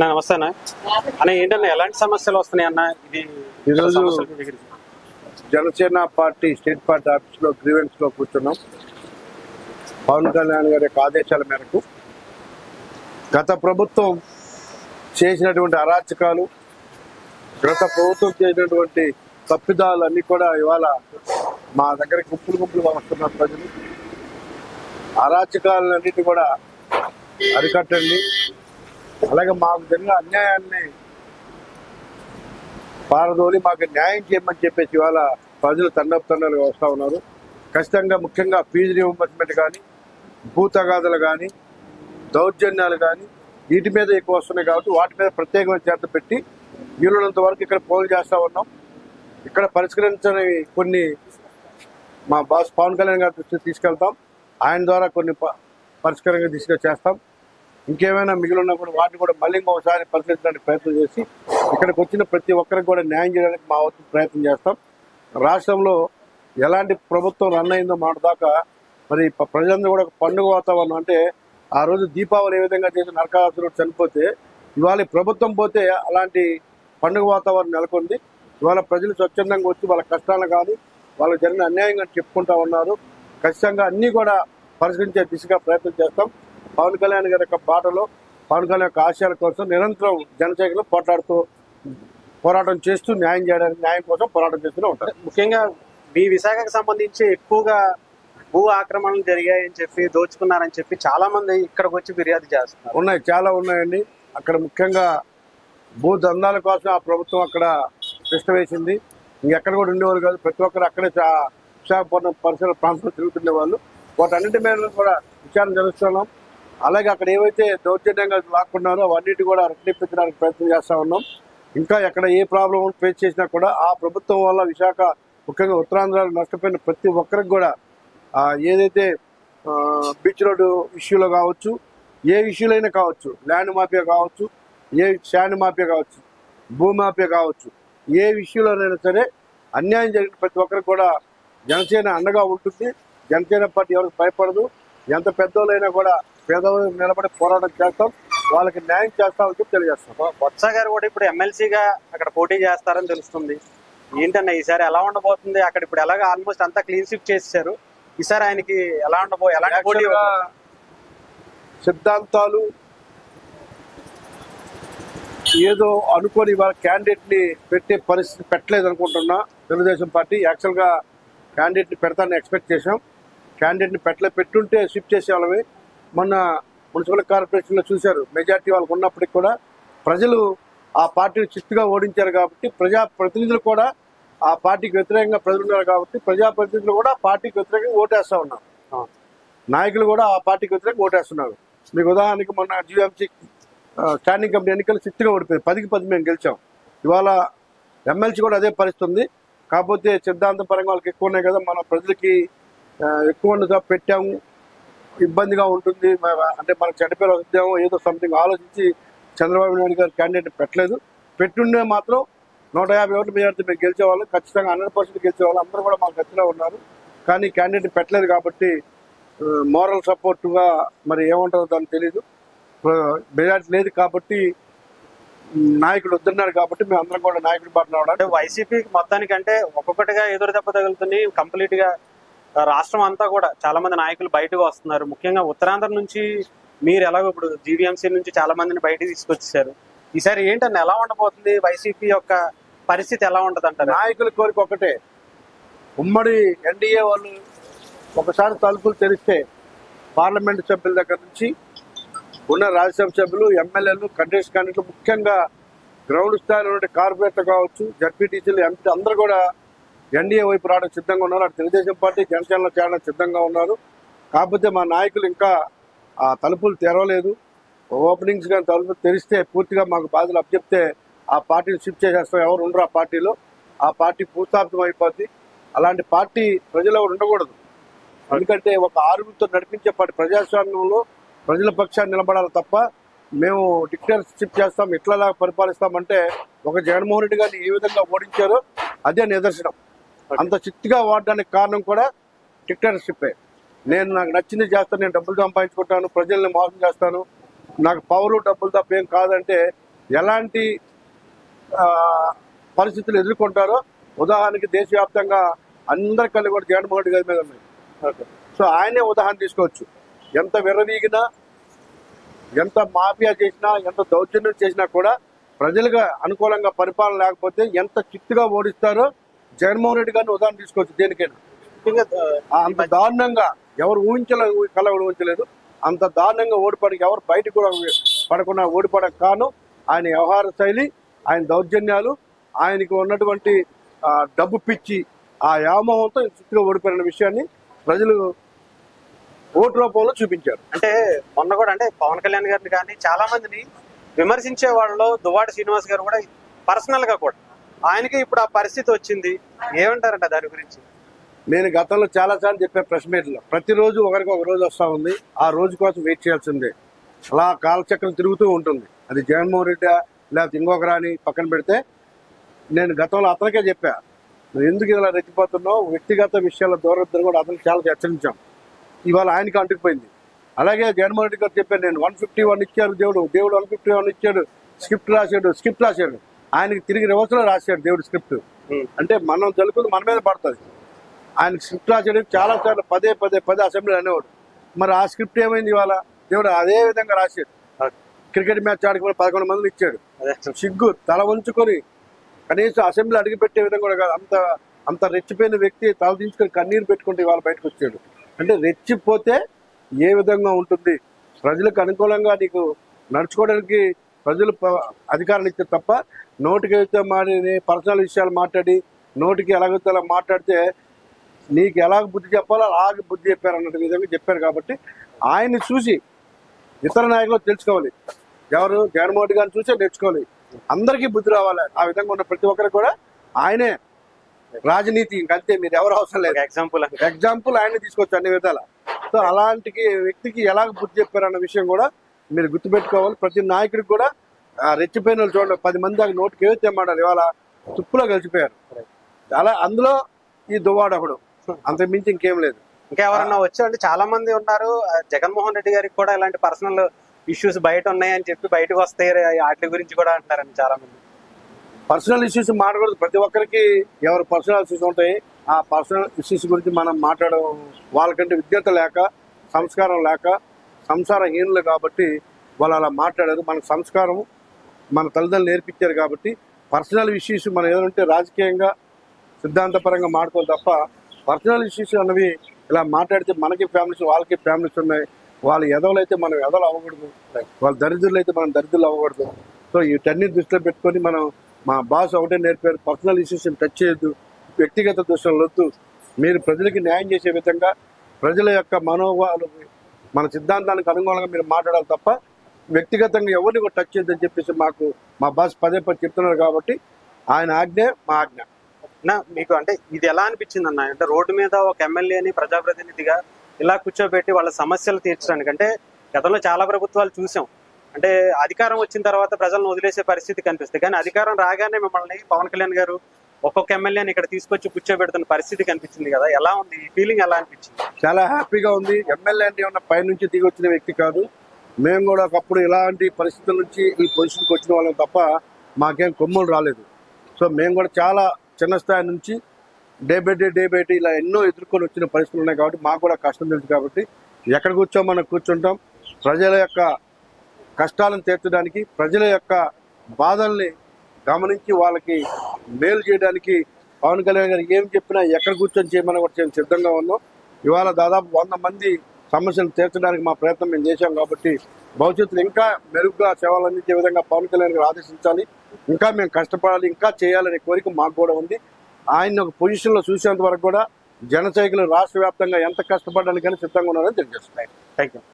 నమస్తే అన్న. అన్న ఏంటన్నా ఎలాంటి సమస్యలు వస్తున్నాయి అన్న? ఇది ఈరోజు Janasena party state party office లో గ్రీవెన్స్ లో కూర్చున్నాం. పవన్ కళ్యాణ్ గారి యొక్క ఆదేశాల మేరకు గత ప్రభుత్వం చేసినటువంటి అరాచకాలు, గత ప్రభుత్వం చేసినటువంటి తప్పిదాలు అన్ని కూడా ఇవాళ మా దగ్గర గుంపులుగా వస్తున్నారు. ప్రజలు అరాచకాలన్నిటి కూడా అరికట్టండి, అలాగే మాకు జరిగిన అన్యాయాన్ని పారదోలి మాకు న్యాయం చేయమని చెప్పేసి ఇవాళ ప్రజలు తండలుగా వస్తూ ఉన్నారు. ఖచ్చితంగా ముఖ్యంగా ఫీజు రీయింబర్స్మెంట్ కానీ, భూతగాదులు కానీ, దౌర్జన్యాలు కానీ వీటి మీద ఎక్కువ వస్తున్నాయి కాబట్టి వాటి మీద ప్రత్యేకమైన శ్రద్ధ పెట్టి వీలున్నంత వరకు ఇక్కడ పోలు చేస్తూ ఉన్నాం. ఇక్కడ పరిష్కరించని కొన్ని మా బాస్ పవన్ కళ్యాణ్ గారి దృష్టికి తీసుకెళ్తాం. ఆయన ద్వారా కొన్ని పరిష్కారంగా దిశగా చేస్తాం. ఇంకేమైనా మిగిలిన కూడా వాటిని కూడా మళ్ళీ ఒకసారి పరిశీలించడానికి ప్రయత్నం చేసి ఇక్కడికి వచ్చిన ప్రతి ఒక్కరికి కూడా న్యాయం చేయడానికి మా వంతు ప్రయత్నం చేస్తాం. రాష్ట్రంలో ఎలాంటి ప్రభుత్వం రన్ అయిందో మాట దాకా మరి ప్రజలందరూ కూడా పండుగ వాతావరణం, అంటే ఆ రోజు దీపావళి ఏ విధంగా చేసి నరకాసురుడు చనిపోతే ఇవాళ ప్రభుత్వం పోతే అలాంటి పండుగ వాతావరణం నెలకొంది. ఇవాళ ప్రజలు స్వచ్ఛందంగా వచ్చి వాళ్ళ కష్టాలు కానీ వాళ్ళకి జరిగిన అన్యాయంగా చెప్పుకుంటా ఉన్నారు. ఖచ్చితంగా అన్నీ కూడా పరిష్కరించే దిశగా ప్రయత్నం చేస్తాం. పవన్ కళ్యాణ్ గారి యొక్క బాటలో, పవన్ కళ్యాణ్ యొక్క ఆశయాల కోసం నిరంతరం జనసేనలు పోరాటం చేస్తూ న్యాయం కోసం పోరాటం చేస్తూనే ఉంటారు. ముఖ్యంగా మీ విశాఖకు సంబంధించి ఎక్కువగా భూ ఆక్రమణలు జరిగాయని చెప్పి, దోచుకున్నారని చెప్పి చాలా మంది ఇక్కడికి వచ్చి ఫిర్యాదు చేస్తున్నారు. చాలా ఉన్నాయండి. అక్కడ ముఖ్యంగా భూ దందాల కోసం ఆ ప్రభుత్వం అక్కడ కృష్ణ వేసింది. ఇంకెక్కడ కూడా ఉండేవాళ్ళు కాదు. ప్రతి ఒక్కరు అక్కడే విశాఖపట్నం పరిసర ప్రాంతంలో తిరుగుతుండే వాళ్ళు. వాటన్నిటి మీద కూడా విచారణ జరుస్తున్నాం. అలాగే అక్కడ ఏవైతే దౌర్జన్యంగా లాక్కున్నారో అవన్నిటి కూడా రెట్టించడానికి ప్రయత్నం చేస్తూ ఉన్నాం. ఇంకా ఎక్కడ ఏ ప్రాబ్లం ఫేస్ చేసినా కూడా ఆ ప్రభుత్వం వల్ల విశాఖ ముఖ్యంగా ఉత్తరాంధ్రలో నష్టపోయిన ప్రతి ఒక్కరికి కూడా ఏదైతే బీచ్ రోడ్డు ఇష్యూలో కావచ్చు, ఏ ఇష్యూలో అయినా కావచ్చు, ల్యాండ్ మాఫియా కావచ్చు, ఏ శాండ్ మాఫియా కావచ్చు, భూ మాఫియా కావచ్చు, ఏ ఇష్యూలోనైనా సరే అన్యాయం జరిగిన ప్రతి ఒక్కరికి కూడా జనసేన అండగా ఉంటుంది. జనసేన పార్టీ ఎవరికి భయపడదు. ఎంత పెద్దోళ్ళైనా కూడా పేదవాళ్ళు నిలబడి పోరాటం చేస్తాం, వాళ్ళకి న్యాయం చేస్తామని చెప్పి తెలియజేస్తాం. బొత్స గారు కూడా ఇప్పుడు ఎమ్మెల్సీగా అక్కడ పోటీ చేస్తారని తెలుస్తుంది. ఏంటన్నా ఈసారి ఎలా ఉండబోతుంది? అక్కడ ఇప్పుడు ఎలాగ ఆల్మోస్ట్ అంతా క్లీన్ స్వీప్ చేశారు. ఈసారి ఆయనకి ఎలాంటి పోటీ? సిద్ధాంతాలు ఏదో అనుకొని వాళ్ళ క్యాండిడేట్ ని పెట్టే పరిస్థితి పెట్టలేదు అనుకుంటున్నా. తెలుగుదేశం పార్టీ యాక్చువల్గా క్యాండిడేట్ ని పెడతానని ఎక్స్పెక్ట్ చేశాం. క్యాండిడేట్ ని పెట్టుంటే స్విప్ చేసే వాళ్ళవి. మొన్న మున్సిపల్ కార్పొరేషన్లో చూశారు, మెజార్టీ వాళ్ళకు ఉన్నప్పటికీ కూడా ప్రజలు ఆ పార్టీని చిత్తుగా ఓడించారు. కాబట్టి ప్రజాప్రతినిధులు కూడా ఆ పార్టీకి వ్యతిరేకంగా ప్రజలు ఉన్నారు. కాబట్టి ప్రజాప్రతినిధులు కూడా ఆ పార్టీకి వ్యతిరేకంగా ఓటేస్తూ ఉన్నారు. నాయకులు కూడా ఆ పార్టీకి వ్యతిరేకంగా ఓటేస్తున్నారు. మీకు ఉదాహరణకి మొన్న జీఎంసీ స్టాండింగ్ కమిటీ ఎన్నికలు చిత్తుగా ఓడిపోయింది. 10కి 10 మేము గెలిచాం. ఇవాళ ఎమ్మెల్సీ కూడా అదే పరిస్థితి ఉంది. కాకపోతే సిద్ధాంత పరంగా వాళ్ళకి ఎక్కువ ఉన్నాయి కదా, మన ప్రజలకి ఎక్కువ పెట్టాము, ఇబ్బందిగా ఉంటుంది, అంటే మనకు చెడ్డపేరు వద్దాము ఏదో సంథింగ్ ఆలోచించి చంద్రబాబు నాయుడు గారు క్యాండిడేట్ పెట్టలేదు. పెట్టుండే మాత్రం 150 ఓట్లు మెజార్టీ మేము గెలిచేవాళ్ళు, ఖచ్చితంగా 100% గెలిచేవాళ్ళు. అందరూ కూడా మాకు గట్టిగా ఉన్నారు. కానీ క్యాండిడేట్ పెట్టలేదు కాబట్టి మోరల్ సపోర్టుగా మరి ఏముంటుందో దానికి తెలీదు. మెజార్టీ లేదు కాబట్టి నాయకుడు వద్దన్నారు కాబట్టి మేము అందరం కూడా నాయకుడి బాటలో అంటే వైసీపీ మొత్తానికంటే ఒక్కొక్కటిగా ఎదురు దెబ్బ తగులుతుంది. కంప్లీట్ గా రాష్ట్రం అంతా కూడా చాలా మంది నాయకులు బయటకు వస్తున్నారు. ముఖ్యంగా ఉత్తరాంధ్ర నుంచి మీరు ఎలాగో ఇప్పుడు జీవీఎంసీ నుంచి చాలా మందిని బయటకు తీసుకొచ్చేసారు. ఈసారి ఏంటన్నా ఎలా ఉండబోతుంది? వైసీపీ యొక్క పరిస్థితి ఎలా ఉంటుంది అంటారు? నాయకుల కోరిక ఒకటే, ఉమ్మడి ఎన్డీఏ వాళ్ళు ఒకసారి తలుపులు తెరిస్తే పార్లమెంటు సభ్యుల దగ్గర నుంచి ఉన్న రాజ్యసభ సభ్యులు, ఎమ్మెల్యేలు, కంటెస్ట్ క్యాండిడేట్లు, ముఖ్యంగా గ్రౌండ్ స్థాయిలో ఉండే కార్పొరేటర్ కావచ్చు, జడ్పీటీసీలు, ఎంపీ అందరూ కూడా ఎన్డీఏ వైపు రావడం సిద్ధంగా ఉన్నారు. అటు తెలుగుదేశం పార్టీ జనసేనలో చేరడం సిద్ధంగా ఉన్నారు. కాకపోతే మా నాయకులు ఇంకా ఆ తలుపులు తెరవలేదు. ఓపెనింగ్స్ కానీ తలుపులు తెరిస్తే పూర్తిగా మాకు బాధలు అప్పచెప్తే ఆ పార్టీని షిఫ్ట్ చేసేస్తాం. ఎవరు ఉండరు ఆ పార్టీలో. ఆ పార్టీ పూర్తాప్తం అయిపోద్ది. అలాంటి పార్టీ ప్రజలు ఎవరు ఉండకూడదు. ఎందుకంటే ఒక ఆరుగురితో నడిపించే పార్టీ ప్రజాస్వామ్యంలో ప్రజల పక్షాన్ని నిలబడాలి తప్ప మేము డిక్టేటర్షిప్ చేస్తాం, ఇట్లాగా పరిపాలిస్తామంటే ఒక జగన్మోహన్ రెడ్డి గారిని ఏ విధంగా ఓడించారో అదే నిదర్శనం. అంత చిత్తుగా వాడడానికి కారణం కూడా డిక్టేటర్షిప్పే. నాకు నచ్చింది చేస్తాను, నేను డబ్బులు సంపాదించుకుంటాను, ప్రజల్ని మోసం చేస్తాను, నాకు పవరు డబ్బులు తప్ప ఏం కాదంటే ఎలాంటి పరిస్థితులు ఎదుర్కొంటారో ఉదాహరణకి దేశవ్యాప్తంగా అందరి కళ్ళు కూడా జగన్మోహన్ రెడ్డి గారి మీద ఉన్నాయి. సో ఆయనే ఉదాహరణ తీసుకోవచ్చు. ఎంత విర్రవీగినా, ఎంత మాఫియా చేసినా, ఎంత దౌర్జన్యం చేసినా కూడా ప్రజలుగా అనుకూలంగా పరిపాలన లేకపోతే ఎంత చిత్తుగా ఓడిస్తారో జగన్మోహన్ రెడ్డి గారిని ఉదాహరణ తీసుకోవచ్చు. దేనికైనా అంత దారుణంగా ఎవరు కళ ఊహించలేదు. అంత దారుణంగా ఓడిపడి ఎవరు బయట కూడా పడకుండా ఓడిపడక కాను ఆయన వ్యవహార శైలి, ఆయన దౌర్జన్యాలు, ఆయనకు ఉన్నటువంటి డబ్బు పిచ్చి, ఆ వ్యామోహంతో చిత్తుగా ఓడిపోయిన విషయాన్ని ప్రజలు ఓటు రూపంలో చూపించారు. అంటే మొన్న కూడా అంటే పవన్ కళ్యాణ్ గారిని కానీ చాలా మందిని విమర్శించే వాళ్ళలో దువ్వాడ శ్రీనివాస్ గారు కూడా పర్సనల్ గా కూడా ఆయనకి ఇప్పుడు ఆ పరిస్థితి వచ్చింది, ఏమంటారంట దాని గురించి? నేను గతంలో చాలా సార్లు చెప్పే ప్రెస్ మీట్లో ప్రతిరోజు ఒకరికి ఒక రోజు వస్తూ ఉంది. ఆ రోజు కోసం వెయిట్ చేయాల్సిందే. అలా కాలచక్రం తిరుగుతూ ఉంటుంది. అది జగన్మోహన్ రెడ్డి లేకపోతే ఇంకొక రాని పక్కన పెడితే, నేను గతంలో అతనికే చెప్పా, నువ్వు ఎందుకు ఇలా రెచ్చిపోతున్నావు, వ్యక్తిగత విషయాల దూరం కూడా అతనికి చాలా హెచ్చరించాం. ఇవాళ ఆయనకి అంటుకుపోయింది. అలాగే జగన్మోహన్ రెడ్డి గారు చెప్పాను, నేను 151 ఇచ్చారు దేవుడు 151 ఇచ్చాడు, స్క్రిప్ట్ రాశాడు. ఆయనకి తిరిగి రివర్స్ లో రాశాడు దేవుడు స్క్రిప్ట్. అంటే మనం తెలుగుతుంది మన మీద పడుతుంది. ఆయన స్క్రిప్ట్ రాశాడు చాలా సార్లు పదే అసెంబ్లీలో అనేవాడు. మరి ఆ స్క్రిప్ట్ ఏమైంది? ఇవాళ దేవుడు అదే విధంగా రాశాడు. క్రికెట్ మ్యాచ్ ఆడుకుని 11 మందిని ఇచ్చాడు. సిగ్గు తల వంచుకొని కనీసం అసెంబ్లీ అడిగి పెట్టే విధంగా కూడా కాదు. అంత రెచ్చిపోయిన వ్యక్తి తల దించుకొని కన్నీరు పెట్టుకుంటే ఇవాళ బయటకు వచ్చాడు. అంటే రెచ్చిపోతే ఏ విధంగా ఉంటుంది? ప్రజలకు అనుకూలంగా నీకు నడుచుకోవడానికి ప్రజలు అధికారాలు ఇచ్చే తప్ప నోటికి అయితే పర్సనల్ విషయాలు మాట్లాడి నోటికి ఎలాగైతే అలా మాట్లాడితే నీకు ఎలాగ బుద్ధి చెప్పాలో అలాగే బుద్ధి చెప్పారు అన్నట్టు విధంగా చెప్పారు. కాబట్టి ఆయన్ని చూసి ఇతర నాయకులు తెలుసుకోవాలి. ఎవరు? జగన్మోహన్ రెడ్డి గారిని చూసే నేర్చుకోవాలి. అందరికీ బుద్ధి రావాలి. ఆ విధంగా ఉన్న ప్రతి ఒక్కరు కూడా ఆయనే రాజనీతి, ఇంకంతే, మీరు ఎవరు అవసరం లేదు. ఎగ్జాంపుల్ ఆయన్ని తీసుకోవచ్చు అన్ని విధాల. సో అలాంటి వ్యక్తికి ఎలాగ బుద్ధి చెప్పారన్న విషయం కూడా మీరు గుర్తుపెట్టుకోవాలి. ప్రతి నాయకుడికి కూడా రెచ్చిపోయిన వాళ్ళు చూడండి, 10 మంది దాకా నోటికి ఏవైతే మాట్లాడారు ఇవాళ తుప్పులో కలిసిపోయారు. అలా అందులో ఈ దువ్వాడ ఒకడు, అంతకు మించి ఇంకేం లేదు. ఇంకెవరన్నా వచ్చారంటే చాలా మంది ఉన్నారు. జగన్మోహన్ రెడ్డి గారికి కూడా ఇలాంటి పర్సనల్ ఇష్యూస్ బయట ఉన్నాయని చెప్పి బయటకు వస్తాయి, వాటి గురించి కూడా అంటారండి చాలా మంది. పర్సనల్ ఇష్యూస్ మాట్లాడకూడదు. ప్రతి ఒక్కరికి ఎవరు పర్సనల్ ఇష్యూస్ ఉంటాయి. ఆ పర్సనల్ ఇష్యూస్ గురించి మనం మాట్లాడడం, వాళ్ళకంటే విజ్ఞత లేక, సంస్కారం లేక, సంసారహీనులు కాబట్టి వాళ్ళు అలా మాట్లాడారు. మన సంస్కారం మన తల్లిదండ్రులు నేర్పించారు కాబట్టి పర్సనల్ ఇష్యూస్ మనం ఏదంటే రాజకీయంగా సిద్ధాంతపరంగా మాట్లాడుకోవాలి తప్ప పర్సనల్ ఇష్యూస్ అన్నవి ఇలా మాట్లాడితే మనకి ఫ్యామిలీస్, వాళ్ళకి ఫ్యామిలీస్ ఉన్నాయి. వాళ్ళ ఎదవలు అయితే మనం ఎదవలు అవ్వకూడదు, వాళ్ళ దరిద్రులు అయితే మనం దరిద్రులు అవ్వకూడదు. సో వీటన్ని దృష్టిలో పెట్టుకొని మనం, మా బాస్ ఒకటే నేర్పారు, పర్సనల్ ఇష్యూస్ టచ్ చేయొద్దు, వ్యక్తిగత దృష్టిలో వద్దు, మీరు ప్రజలకి న్యాయం చేసే విధంగా ప్రజల యొక్క మనోభావాలు, మన సిద్ధాంతానికి అనుగుణంగా మీరు మాట్లాడాలి తప్ప వ్యక్తిగతంగా ఎవరిని కూడా టచ్ చేయొద్దని చెప్పేసి మా బాస్ పదే చెప్తున్నారు. కాబట్టి ఆయన ఆజ్ఞే మా ఆజ్ఞ. మీకు అంటే ఇది ఎలా అనిపించింది అన్న? అంటే రోడ్డు మీద ఒక ఎమ్మెల్యేని ప్రజాప్రతినిధిగా ఇలా కూర్చోబెట్టి వాళ్ళ సమస్యలు తీర్చడానికి, అంటే గతంలో చాలా ప్రభుత్వాలు చూసాం, అంటే అధికారం వచ్చిన తర్వాత ప్రజలను వదిలేసే పరిస్థితి కనిపిస్తుంది. కానీ అధికారం రాగానే మిమ్మల్ని పవన్ కళ్యాణ్ గారు ఒక్కొక్క ఎమ్మెల్యేని ఇక్కడ తీసుకొచ్చి కూర్చోబెడుతున్న పరిస్థితి కనిపించింది కదా, ఎలా ఉంది ఈ ఫీలింగ్? ఎలా అనిపించింది? చాలా హ్యాపీగా ఉంది. ఎమ్మెల్యే అంటే ఏమన్నా పైనుంచి దిగి వచ్చిన వ్యక్తి కాదు. మేము కూడా ఒకప్పుడు ఇలాంటి పరిస్థితుల నుంచి ఈ పొజిషన్కి వచ్చిన వాళ్ళం తప్ప మాకేం కొమ్ములు రాలేదు. సో మేము కూడా చాలా చిన్న స్థాయి నుంచి డే బై డే ఇలా ఎన్నో ఎదుర్కొని వచ్చిన పరిస్థితులు ఉన్నాయి. కాబట్టి మాకు కూడా కష్టం తెలుసు. కాబట్టి ఎక్కడ మనం కూర్చుంటాం, ప్రజల యొక్క కష్టాలను తీర్చడానికి, ప్రజల యొక్క బాధల్ని గమనించి వాళ్ళకి మేలు చేయడానికి పవన్ కళ్యాణ్ గారు ఏం చెప్పినా ఎక్కడ కూర్చొని చేయమని కూడా మేము సిద్ధంగా ఉన్నాం. ఇవాళ దాదాపు 100 మంది సమస్యలు తీర్చడానికి మా ప్రయత్నం మేము చేశాం. కాబట్టి భవిష్యత్తులో ఇంకా మెరుగ్గా సేవలు అందించే విధంగా పవన్ కళ్యాణ్ గారు ఆదేశించాలి, ఇంకా మేము కష్టపడాలి, ఇంకా చేయాలనే కోరిక మాకు కూడా ఉంది. ఆయన ఒక పొజిషన్లో చూసేంత వరకు కూడా జన సైకిల్ రాష్ట్ర వ్యాప్తంగా ఎంత కష్టపడడానికైనా సిద్ధంగా ఉన్నారని తెలియజేస్తున్నాయి. Thank you.